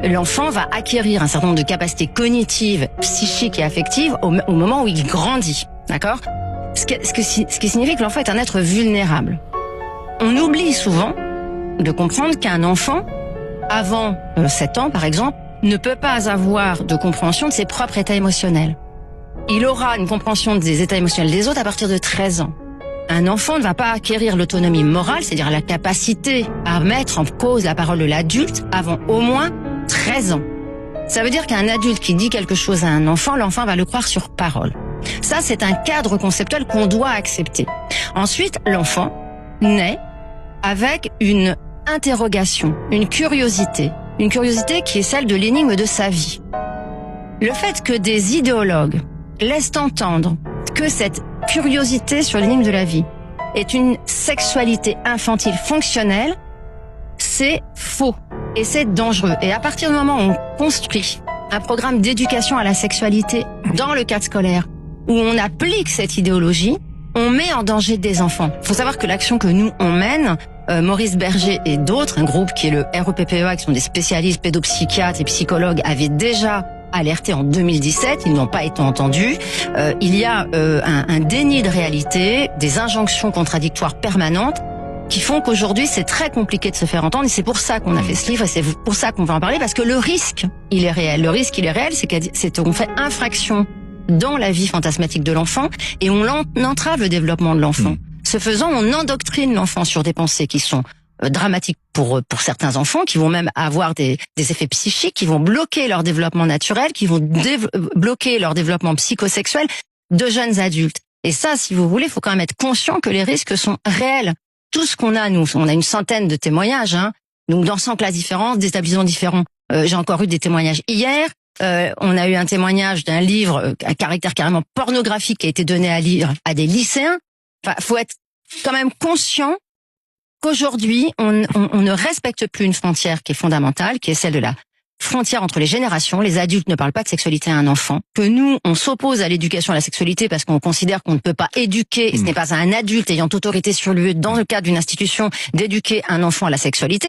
l'enfant va acquérir un certain nombre de capacités cognitives, psychiques et affectives au moment où il grandit. D'accord ? Ce qui signifie que l'enfant est un être vulnérable. On oublie souvent de comprendre qu'un enfant, avant 7 ans par exemple, ne peut pas avoir de compréhension de ses propres états émotionnels. Il aura une compréhension des états émotionnels des autres à partir de 13 ans. Un enfant ne va pas acquérir l'autonomie morale, c'est-à-dire la capacité à mettre en cause la parole de l'adulte avant au moins 13 ans. Ça veut dire qu'un adulte qui dit quelque chose à un enfant, l'enfant va le croire sur parole. Ça, c'est un cadre conceptuel qu'on doit accepter. Ensuite, l'enfant naît avec une interrogation, une curiosité qui est celle de l'énigme de sa vie. Le fait que des idéologues laissent entendre que cette curiosité sur l'énigme de la vie est une sexualité infantile fonctionnelle, c'est faux et c'est dangereux. Et à partir du moment où on construit un programme d'éducation à la sexualité dans le cadre scolaire, où on applique cette idéologie, on met en danger des enfants. Il faut savoir que l'action que nous, on mène, Maurice Berger et d'autres, un groupe qui est le REPPEA, qui sont des spécialistes pédopsychiatres et psychologues, avaient déjà alerté en 2017, ils n'ont pas été entendus. Il y a un déni de réalité, des injonctions contradictoires permanentes qui font qu'aujourd'hui c'est très compliqué de se faire entendre, et c'est pour ça qu'on a fait ce livre et c'est pour ça qu'on va en parler, parce que le risque, il est réel. Le risque, il est réel, c'est qu'on fait infraction dans la vie fantasmatique de l'enfant et on entrave le développement de l'enfant. Ce faisant, on endoctrine l'enfant sur des pensées qui sont dramatiques pour certains enfants, qui vont même avoir des effets psychiques, qui vont bloquer leur développement naturel, qui vont bloquer leur développement psychosexuel de jeunes adultes. Et ça, si vous voulez, il faut quand même être conscient que les risques sont réels. Tout ce qu'on a, nous, on a une centaine de témoignages, donc dans 100 classes différentes, des établissements différents. J'ai encore eu des témoignages hier. On a eu un témoignage d'un livre à caractère carrément pornographique qui a été donné à lire à des lycéens. Enfin, faut être quand même conscient qu'aujourd'hui, on ne respecte plus une frontière qui est fondamentale, qui est celle de la frontière entre les générations. Les adultes ne parlent pas de sexualité à un enfant. Que nous, on s'oppose à l'éducation à la sexualité parce qu'on considère qu'on ne peut pas éduquer, et ce n'est pas à un adulte ayant autorité sur lui, dans le cadre d'une institution, d'éduquer un enfant à la sexualité.